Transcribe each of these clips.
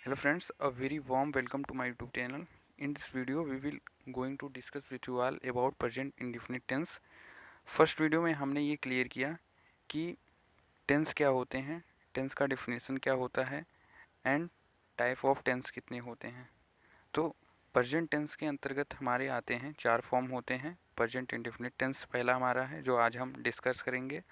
Hello friends, a very warm welcome to my YouTube channel. In this video we will going to discuss with you all about present indefinite tense. First video में हमने ये clear किया कि tense क्या होते हैं, tense का definition क्या होता है एंड टाइप ऑफ टेंस कितने होते हैं। तो प्रेजेंट टेंस के अंतर्गत हमारे आते हैं चार फॉर्म होते हैं। प्रेजेंट इंडेफिनिट टेंस पहला हमारा है जो आज हम डिस्कस करेंगे।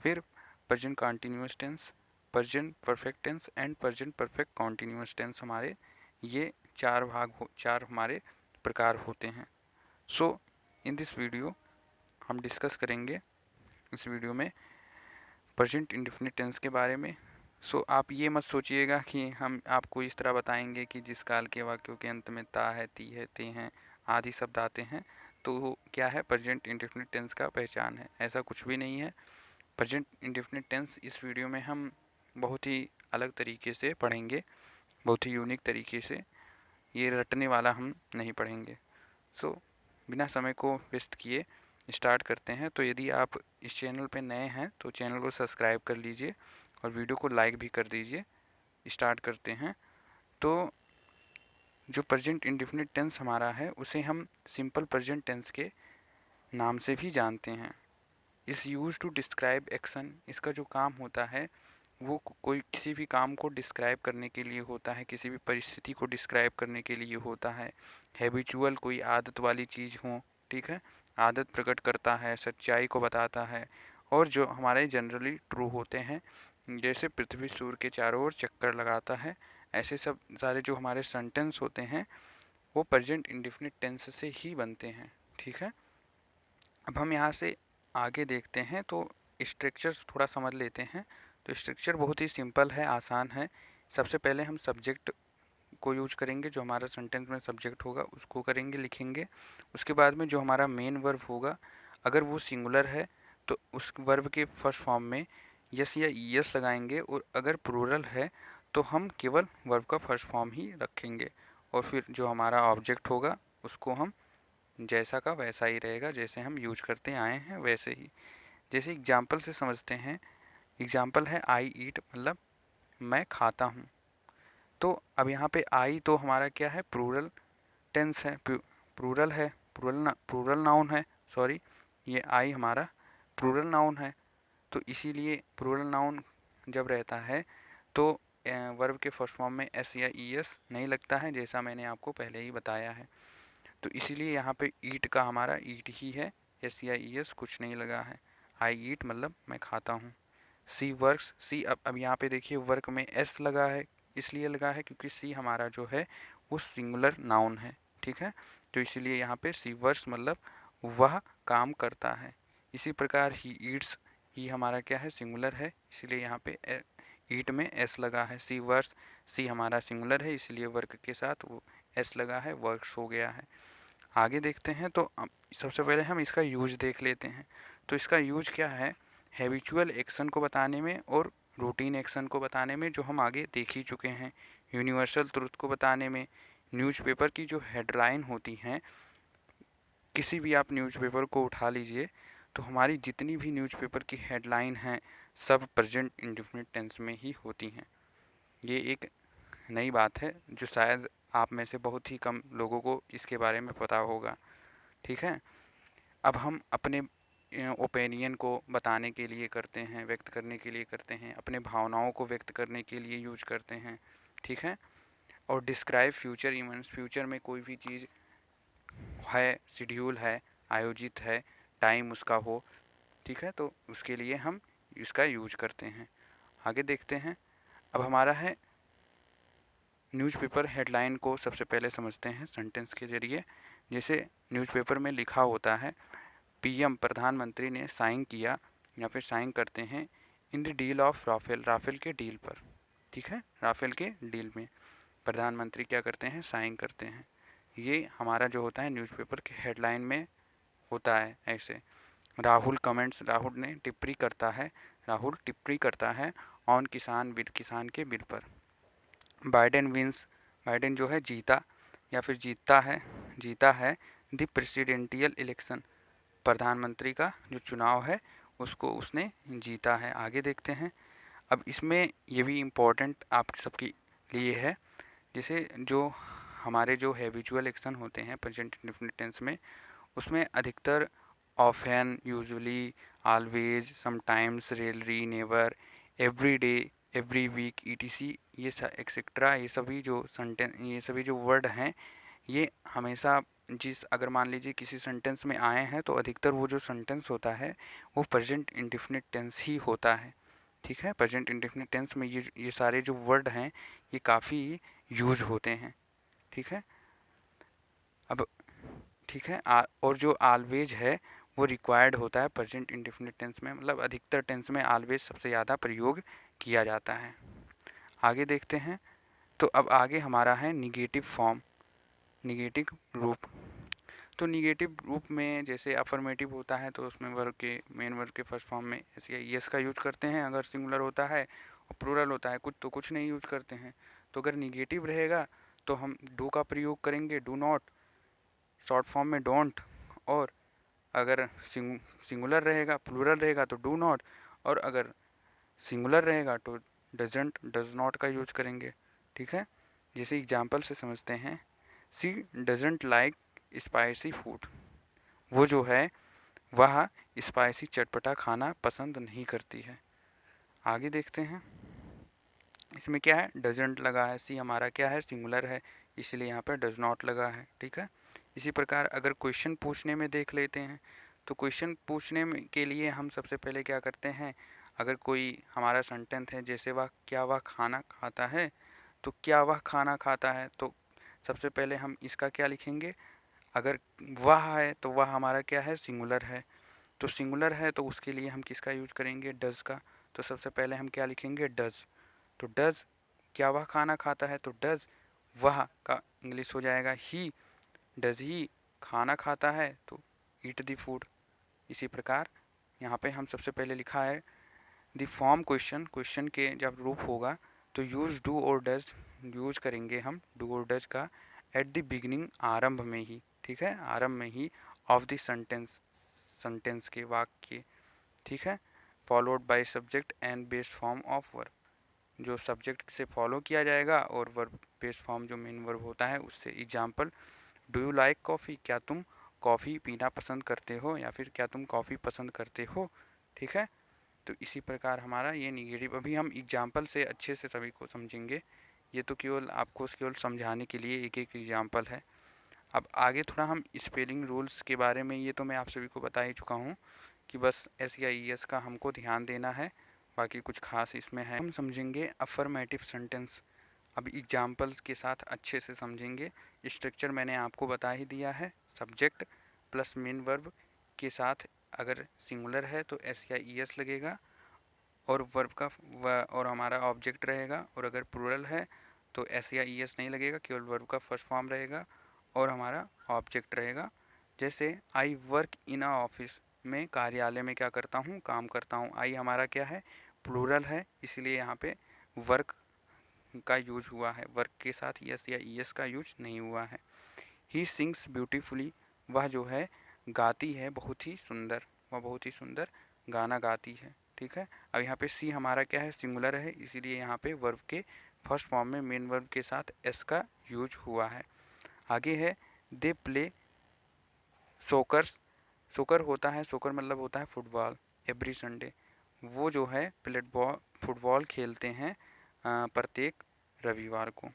फिर present continuous tense, present perfect tense and present perfect continuous tense हमारे ये चार हमारे प्रकार होते हैं। सो इन दिस वीडियो हम डिस्कस करेंगे इस वीडियो में प्रेजेंट इंडेफिनिट टेंस के बारे में। सो आप ये मत सोचिएगा कि हम आपको इस तरह बताएंगे कि जिस काल के वाक्यों के अंत में ता है, ती है, ते हैं आदि शब्द आते हैं तो क्या है प्रेजेंट इंडेफिनिट टेंस का पहचान है, ऐसा कुछ भी नहीं है। प्रेजेंट इंडेफिनिट टेंस इस वीडियो में हम बहुत ही अलग तरीके से पढ़ेंगे, बहुत ही यूनिक तरीके से। ये रटने वाला हम नहीं पढ़ेंगे। सो बिना समय को वेस्ट किए स्टार्ट करते हैं। तो यदि आप इस चैनल पे नए हैं तो चैनल को सब्सक्राइब कर लीजिए और वीडियो को लाइक भी कर दीजिए। स्टार्ट करते हैं। तो जो प्रेजेंट इंडेफिनिट टेंस हमारा है उसे हम सिंपल प्रेजेंट टेंस के नाम से भी जानते हैं। इस यूज टू डिस्क्राइब एक्शन, इसका जो काम होता है वो कोई किसी भी काम को डिस्क्राइब करने के लिए होता है, किसी भी परिस्थिति को डिस्क्राइब करने के लिए होता है। हैबिचुअल कोई आदत वाली चीज़ हो, ठीक है, आदत प्रकट करता है, सच्चाई को बताता है और जो हमारे जनरली ट्रू होते हैं, जैसे पृथ्वी सूर्य के चारों ओर चक्कर लगाता है, ऐसे सब सारे जो हमारे सेंटेंस होते हैं वो प्रेजेंट इंडेफिनिट टेंस से ही बनते हैं। ठीक है, अब हम यहाँ से आगे देखते हैं तो स्ट्रक्चर्स थोड़ा समझ लेते हैं। तो स्ट्रक्चर बहुत ही सिंपल है, आसान है। सबसे पहले हम सब्जेक्ट को यूज करेंगे, जो हमारा सेंटेंस में सब्जेक्ट होगा उसको करेंगे, लिखेंगे। उसके बाद में जो हमारा मेन वर्ब होगा, अगर वो सिंगुलर है तो उस वर्ब के फर्स्ट फॉर्म में यस या ईएस लगाएंगे, और अगर प्लूरल है तो हम केवल वर्ब का फर्स्ट फॉर्म ही रखेंगे। और फिर जो हमारा ऑब्जेक्ट होगा उसको हम जैसा का वैसा ही रहेगा, जैसे हम यूज करते आए हैं वैसे ही। जैसे एग्जाम्पल से समझते हैं। एग्जाम्पल है आई ईट, मतलब मैं खाता हूँ। तो अब यहाँ पे आई तो हमारा क्या है, प्लूरल टेंस है, प्लूरल है, प्लूरल नाउन है, सॉरी, ये आई हमारा प्लूरल नाउन है। तो इसीलिए प्लूरल नाउन जब रहता है तो वर्ब के फर्स्ट फॉर्म में एस या ई एस नहीं लगता है, जैसा मैंने आपको पहले ही बताया है। तो इसीलिए यहाँ पे ईट का हमारा ईट ही है, एस या ई एस कुछ नहीं लगा है। आई ईट मतलब मैं खाता हूँ। सी वर्क्स, सी अब यहाँ पे देखिए वर्क में एस लगा है, इसलिए लगा है क्योंकि सी हमारा जो है वो सिंगुलर नाउन है। ठीक है, तो इसीलिए यहाँ पे सी वर्क्स मतलब वह काम करता है। इसी प्रकार ही ईट्स, ही हमारा क्या है, सिंगुलर है, इसलिए यहाँ पे ईट में एस लगा है। सी वर्क्स, सी हमारा सिंगुलर है इसलिए वर्क के साथ वो एस लगा है, वर्क्स हो गया है। आगे देखते हैं तो सबसे पहले हम इसका यूज देख लेते हैं। तो इसका यूज क्या है, हैबिचुअल एक्शन को बताने में और रूटीन एक्शन को बताने में, जो हम आगे देख ही चुके हैं। यूनिवर्सल ट्रुथ को बताने में, न्यूज़पेपर की जो हेडलाइन होती हैं, किसी भी आप न्यूज़पेपर को उठा लीजिए तो हमारी जितनी भी न्यूज़पेपर की हेडलाइन हैं सब प्रेजेंट इंडेफिनिट टेंस में ही होती हैं। ये एक नई बात है जो शायद आप में से बहुत ही कम लोगों को इसके बारे में पता होगा। ठीक है, अब हम अपने ओपिनियन को बताने के लिए करते हैं, व्यक्त करने के लिए करते हैं, अपने भावनाओं को व्यक्त करने के लिए यूज करते हैं। ठीक है, और डिस्क्राइब फ्यूचर इवेंट्स, फ्यूचर में कोई भी चीज़ है, शेड्यूल है, आयोजित है, टाइम उसका हो, ठीक है, तो उसके लिए हम इसका यूज करते हैं। आगे देखते हैं। अब हमारा है न्यूज़पेपर हेडलाइन को सबसे पहले समझते हैं सेंटेंस के ज़रिए। जैसे न्यूज़पेपर में लिखा होता है पीएम प्रधानमंत्री ने साइन किया या फिर साइन करते हैं in the deal of Rafale, Rafale के डील पर। ठीक है, राफेल के डील में प्रधानमंत्री क्या करते हैं, साइन करते हैं। ये हमारा जो होता है न्यूज़पेपर के हेडलाइन में होता है। ऐसे राहुल कमेंट्स, राहुल ने टिप्पणी करता है, राहुल टिप्पणी करता है ऑन किसान बिल, किसान के बिल पर। बाइडेन विंस, बाइडेन जो है जीता या फिर जीता है द प्रेसिडेंटियल इलेक्शन, प्रधानमंत्री का जो चुनाव है उसको उसने जीता है। आगे देखते हैं। अब इसमें ये भी इम्पोर्टेंट आप सबके लिए है जैसे जो हमारे जो हैबिचुअल एक्शन होते हैं प्रेजेंट इंडेफिनिट टेंस में, उसमें अधिकतर often, usually, always, sometimes, rarely, never, every day, every week, ETC, ये एक्सेट्रा, ये सभी जो वर्ड हैं, ये हमेशा अगर मान लीजिए किसी सेंटेंस में आए हैं तो अधिकतर वो जो सेंटेंस होता है वो प्रेजेंट इंडेफिनिट टेंस ही होता है। ठीक है, प्रेजेंट इंडेफिनिट टेंस में ये सारे जो वर्ड हैं ये काफ़ी यूज होते हैं। ठीक है, अब ठीक है, और जो ऑलवेज है वो रिक्वायर्ड होता है प्रेजेंट इंडेफिनिट टेंस में, मतलब अधिकतर टेंस में ऑलवेज सबसे ज़्यादा प्रयोग किया जाता है। आगे देखते हैं, तो अब आगे हमारा है निगेटिव फॉर्म, निगेटिव रूप। तो निगेटिव रूप में जैसे अफर्मेटिव होता है तो उसमें वर्ब के मेन वर्ब के फर्स्ट फॉर्म में एस या यस का यूज करते हैं अगर सिंगुलर होता है, और प्लूरल होता है कुछ नहीं यूज करते हैं। तो अगर निगेटिव रहेगा तो हम डू का प्रयोग करेंगे, डू नॉट, शॉर्ट फॉर्म में डोंट, और अगर सिंगुलर रहेगा, प्लूरल रहेगा तो डू नॉट, और अगर सिंगुलर रहेगा तो डजंट, डज नॉट का यूज करेंगे। ठीक है, जैसे एग्जाम्पल से समझते हैं, सी डजंट लाइक स्पाइसी फूड, वो जो है वह स्पाइसी चटपटा खाना पसंद नहीं करती है। आगे देखते हैं, इसमें क्या है, डजंट लगा है, सी हमारा क्या है, सिंगुलर है, इसलिए यहाँ पर डज नॉट लगा है। ठीक है, इसी प्रकार अगर क्वेश्चन पूछने में देख लेते हैं, तो क्वेश्चन पूछने में के लिए हम सबसे पहले क्या करते हैं, अगर कोई हमारा सेंटेंस है जैसे वह खाना खाता है, तो क्या वह खाना खाता है, तो सबसे पहले हम इसका क्या लिखेंगे, अगर वह है तो वह हमारा क्या है, सिंगुलर है, तो सिंगुलर है तो उसके लिए हम किसका यूज करेंगे, डज का। तो सबसे पहले हम क्या लिखेंगे, डज। तो डज, क्या वह खाना खाता है, तो डज वह का इंग्लिश हो जाएगा ही, डज ही खाना खाता है तो ईट द फूड। इसी प्रकार यहाँ पे हम सबसे पहले लिखा है द फॉर्म क्वेश्चन, क्वेश्चन के जब रूप होगा तो यूज डू और डज यूज करेंगे हम डू और डज का एट द बिगिनिंग, आरंभ में ही। ठीक है, आरंभ में ही, ऑफ द सेंटेंस, सेंटेंस के, वाक्य। ठीक है, followed by subject and based form of verb, जो सब्जेक्ट से फॉलो किया जाएगा और वर्ब बेस्ड फॉर्म जो मेन वर्ब होता है उससे। Example, do you like coffee, क्या तुम कॉफ़ी पीना पसंद करते हो, या फिर क्या तुम कॉफ़ी पसंद करते हो। ठीक है, तो इसी प्रकार हमारा ये निगेटिव, अभी हम एग्जाम्पल से अच्छे से सभी को समझेंगे, ये तो केवल आपको केवल समझाने के लिए एक एक एग्जाम्पल है। अब आगे थोड़ा हम स्पेलिंग रूल्स के बारे में, ये तो मैं आप सभी को बता ही चुका हूँ कि बस एस या ई एस का हमको ध्यान देना है, बाकी कुछ खास इसमें है। हम समझेंगे अफर्मेटिव सेंटेंस, अब एग्जाम्पल्स के साथ अच्छे से समझेंगे। स्ट्रक्चर मैंने आपको बता ही दिया है, सब्जेक्ट प्लस मेन वर्ब के साथ अगर सिंगुलर है तो एस या ई एस लगेगा, और वर्ब का और हमारा ऑब्जेक्ट रहेगा, और अगर प्लूरल है तो एस या ई एस नहीं लगेगा, केवल वर्ब का फर्स्ट फॉर्म रहेगा और हमारा ऑब्जेक्ट रहेगा। जैसे I work in a office, में कार्यालय में क्या करता हूँ, काम करता हूँ। आई हमारा क्या है, प्लूरल है, इसलिए यहाँ पे वर्क का यूज हुआ है, वर्क के साथ यस या ई एस का यूज नहीं हुआ है। ही सिंग्स ब्यूटीफुली, वह जो है गाती है बहुत ही सुंदर, वह बहुत ही सुंदर गाना गाती है। ठीक है, अब यहाँ पे सी हमारा क्या है, सिंगुलर है, इसीलिए यहाँ पे वर्ब के फर्स्ट फॉर्म में मेन वर्ब के साथ एस का यूज हुआ है। आगे है दे प्ले सोकर्स, सोकर होता है, सोकर मतलब होता है फुटबॉल, एवरी संडे, वो जो है फुटबॉल खेलते हैं प्रत्येक रविवार को।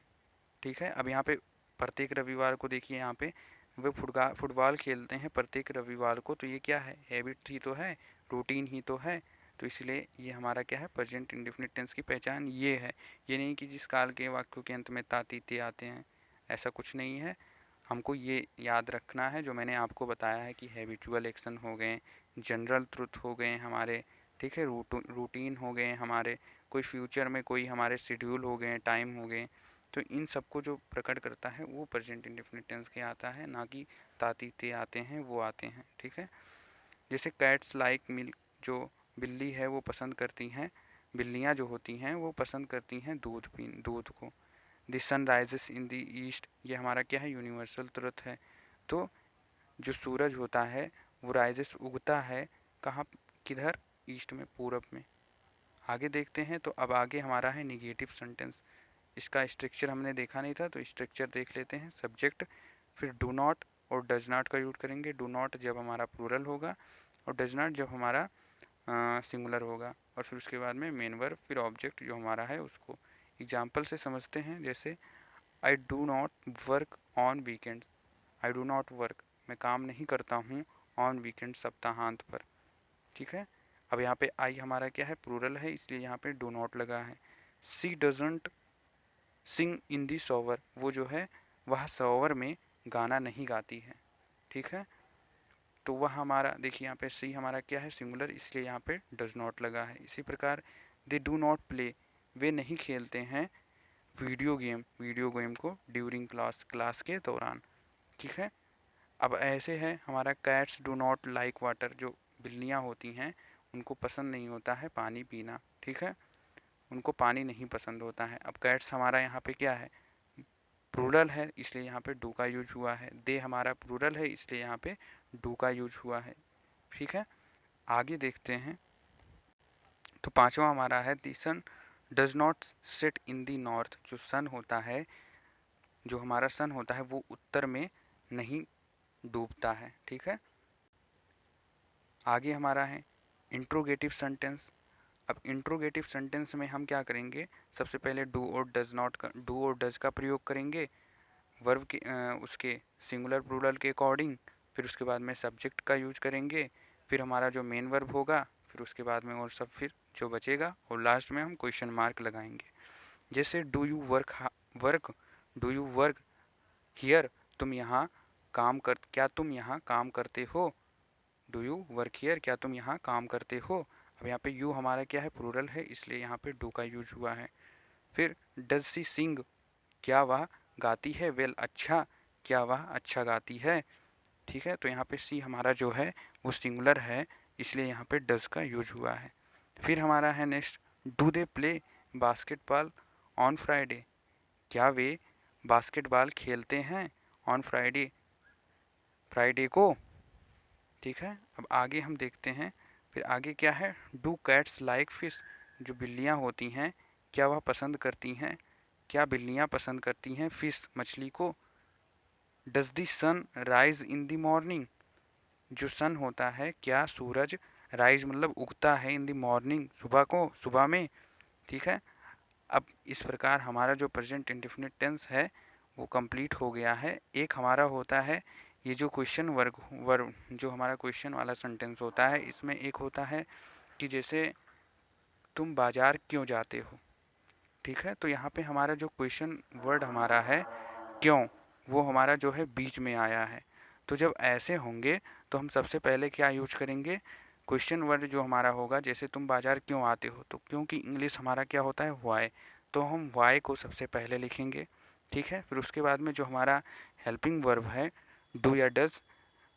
ठीक है, अब यहाँ पे प्रत्येक रविवार को देखिए, यहाँ पे वे फुटबॉल खेलते हैं प्रत्येक रविवार को, तो ये क्या है, हैबिट ही तो है, रूटीन ही तो है, तो इसलिए ये हमारा क्या है, प्रेजेंट इंडेफिनिट टेंस की पहचान ये है। ये नहीं कि जिस काल के वाक्यों के अंत में तातीते आते हैं, ऐसा कुछ नहीं है। हमको ये याद रखना है जो मैंने आपको बताया है कि हैबिचुअल एक्शन हो गए, जनरल ट्रुथ हो गए हमारे, ठीक है, रूटीन हो गए हमारे, कोई फ्यूचर में कोई हमारे शेड्यूल हो गए, टाइम हो गए, तो इन सबको जो प्रकट करता है वो प्रेजेंट इंडेफिनिट टेंस के आता है, ना कि तातीते आते हैं वो आते हैं। ठीक है, जैसे कैट्स लाइक मिल्क, जो बिल्ली है वो पसंद करती हैं, बिल्लियाँ जो होती हैं वो पसंद करती हैं दूध को। The sun rises in the east, ये हमारा क्या है, यूनिवर्सल ट्रुथ है। तो जो सूरज होता है वो राइजेस उगता है कहाँ, किधर, ईस्ट में, पूरब में। आगे देखते हैं, तो अब आगे हमारा है निगेटिव सेंटेंस। इसका स्ट्रक्चर हमने देखा नहीं था, तो स्ट्रक्चर देख लेते हैं। सब्जेक्ट, फिर डू नॉट और डज नॉट का यूज करेंगे। डू नॉट जब हमारा प्लूरल होगा और डज नॉट जब हमारा सिंगुलर होगा, और फिर उसके बाद में मेन वर्ब, फिर ऑब्जेक्ट जो हमारा है उसको। एग्जाम्पल से समझते हैं, जैसे I do not work on weekend. I do not work, मैं काम नहीं करता हूँ, ऑन वीकेंड, सप्ताहांत पर। ठीक है। अब यहाँ पे आई हमारा क्या है, प्लूरल है, इसलिए यहाँ पे डू नॉट लगा है। सी doesn't Singh in the shower, वो जो है वह शॉवर में गाना नहीं गाती है। ठीक है। तो वह हमारा देखिए यहाँ पे सी हमारा क्या है, सिंगुलर, इसलिए यहाँ पे डज नॉट लगा है। इसी प्रकार दे डू नॉट प्ले, वे नहीं खेलते हैं वीडियो गेम को ड्यूरिंग क्लास के दौरान। ठीक है। अब ऐसे है हमारा cats do not like water, जो बिल्लियाँ होती हैं उनको पसंद नहीं होता है पानी पीना। ठीक है, उनको पानी नहीं पसंद होता है। अब कैट्स हमारा यहाँ पे क्या है, प्लूरल है, इसलिए यहाँ पे डू का यूज हुआ है। दे हमारा प्लूरल है, इसलिए यहाँ पे डू का यूज हुआ है। ठीक है, आगे देखते हैं। तो पांचवा हमारा है the sun does not set in the north, जो सन होता है, जो हमारा सन होता है वो उत्तर में नहीं डूबता है। ठीक है, आगे हमारा है इंट्रोगेटिव सेंटेंस। अब इंट्रोगेटिव सेंटेंस में हम क्या करेंगे, सबसे पहले डू और डज का प्रयोग करेंगे वर्ब के उसके सिंगुलर प्लूरल के अकॉर्डिंग। फिर उसके बाद में सब्जेक्ट का यूज करेंगे, फिर हमारा जो मेन वर्ब होगा, फिर उसके बाद में और सब फिर जो बचेगा, और लास्ट में हम क्वेश्चन मार्क लगाएंगे। जैसे work do you work here, क्या तुम यहाँ काम करते हो। डू यू वर्क हियर, क्या तुम यहाँ काम करते हो। अब यहाँ पे यू हमारा क्या है, प्लूरल है, इसलिए यहाँ पे डू का यूज हुआ है। फिर डज सी सिंग, क्या वह गाती है। वेल अच्छा, क्या वह अच्छा गाती है। ठीक है, तो यहाँ पे सी हमारा जो है वो सिंगुलर है, इसलिए यहाँ पे डज का यूज हुआ है। फिर हमारा है next, do they play basketball on Friday, क्या वे बास्केटबॉल खेलते हैं ऑन फ्राइडे को। ठीक है, अब आगे हम देखते हैं। फिर आगे क्या है, डू कैट्स लाइक फिश, जो बिल्लियाँ होती हैं क्या वह पसंद करती हैं, क्या बिल्लियाँ पसंद करती हैं फिश, मछली को। Does the sun rise in the morning, जो सन होता है, क्या सूरज राइज मतलब उगता है, इन द मॉर्निंग सुबह में। ठीक है, अब इस प्रकार हमारा जो प्रेजेंट इंडेफिनिट टेंस है वो कंप्लीट हो गया है। एक हमारा होता है ये जो क्वेश्चन वर्ब जो हमारा क्वेश्चन वाला सेंटेंस होता है, इसमें एक होता है कि जैसे तुम बाज़ार क्यों जाते हो। ठीक है, तो यहाँ पे हमारा जो क्वेश्चन वर्ड हमारा है क्यों, वो हमारा जो है बीच में आया है। तो जब ऐसे होंगे तो हम सबसे पहले क्या यूज करेंगे, क्वेश्चन वर्ड जो हमारा होगा, जैसे तुम बाज़ार क्यों आते हो, तो क्योंकि इंग्लिश हमारा क्या होता है वाई, तो हम वाई को सबसे पहले लिखेंगे। ठीक है, फिर उसके बाद में जो हमारा हेल्पिंग वर्ब है डू या डज,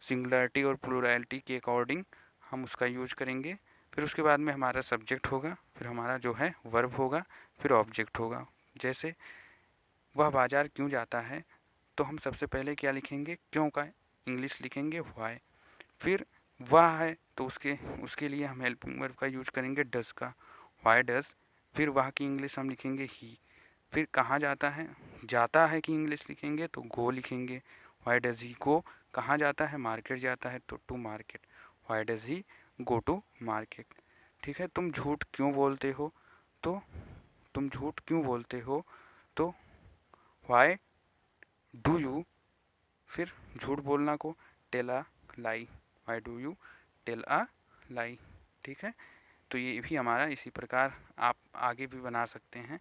सिंगुलरिटी और प्लूरलिटी के अकॉर्डिंग हम उसका यूज करेंगे। फिर उसके बाद में हमारा सब्जेक्ट होगा, फिर हमारा जो है वर्ब होगा, फिर ऑब्जेक्ट होगा। जैसे वह बाज़ार क्यों जाता है, तो हम सबसे पहले क्या लिखेंगे, क्यों का इंग्लिश लिखेंगे वाई। फिर वह है तो उसके उसके लिए हम हेल्पिंग वर्ब का यूज करेंगे डज का, वाई डज। फिर वह की इंग्लिश हम लिखेंगे ही। फिर कहाँ जाता है कि इंग्लिश लिखेंगे तो गो लिखेंगे, वाई डज ही गो। कहाँ जाता है, मार्केट जाता है, तो to market, why does he go to market. ठीक है, तुम झूठ क्यों बोलते हो, तो वाई डू यू, फिर झूठ बोलना को tell a lie, why do you tell a lie. ठीक है, तो ये भी हमारा इसी प्रकार आप आगे भी बना सकते हैं।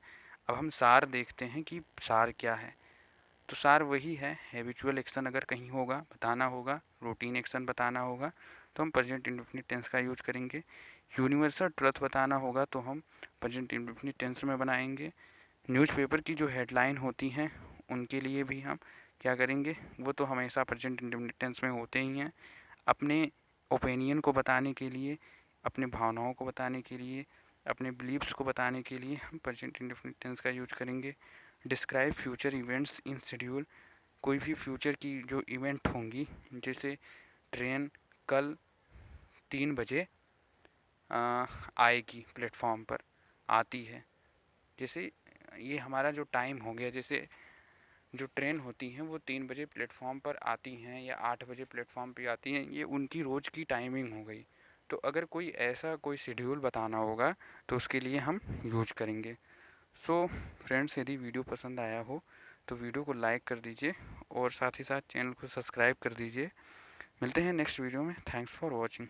अब हम सार देखते हैं कि सार क्या है। तो सार वही है, हैबिचुअल एक्शन अगर कहीं होगा बताना होगा, रूटीन एक्शन बताना होगा तो हम प्रेजेंट इंडेफिनिट टेंस का यूज करेंगे। यूनिवर्सल ट्रुथ बताना होगा तो हम प्रेजेंट इंडेफिनिट टेंस में बनाएंगे। न्यूज़पेपर की जो हेडलाइन होती हैं उनके लिए भी हम क्या करेंगे, वो तो हमेशा प्रेजेंट इंडेफिनिट टेंस में होते ही हैं। अपने ओपिनियन को बताने के लिए, अपने भावनाओं को बताने के लिए, अपने बिलीव्स को बताने के लिए हम प्रेजेंट इंडेफिनिट टेंस का यूज करेंगे। Describe future events in schedule, कोई भी फ्यूचर की जो इवेंट होंगी, जैसे ट्रेन कल 3 बजे आएगी, प्लेटफॉर्म पर आती है, जैसे ये हमारा जो टाइम हो गया, जैसे जो ट्रेन होती हैं वो 3 बजे प्लेटफॉर्म पर आती हैं या 8 बजे प्लेटफॉर्म पे आती हैं, ये उनकी रोज़ की टाइमिंग हो गई। तो अगर कोई ऐसा कोई शेड्यूल बताना होगा तो उसके लिए हम यूज करेंगे। सो फ्रेंड्स, यदि वीडियो पसंद आया हो तो वीडियो को लाइक कर दीजिए और साथ ही साथ चैनल को सब्सक्राइब कर दीजिए। मिलते हैं नेक्स्ट वीडियो में। Thanks for watching.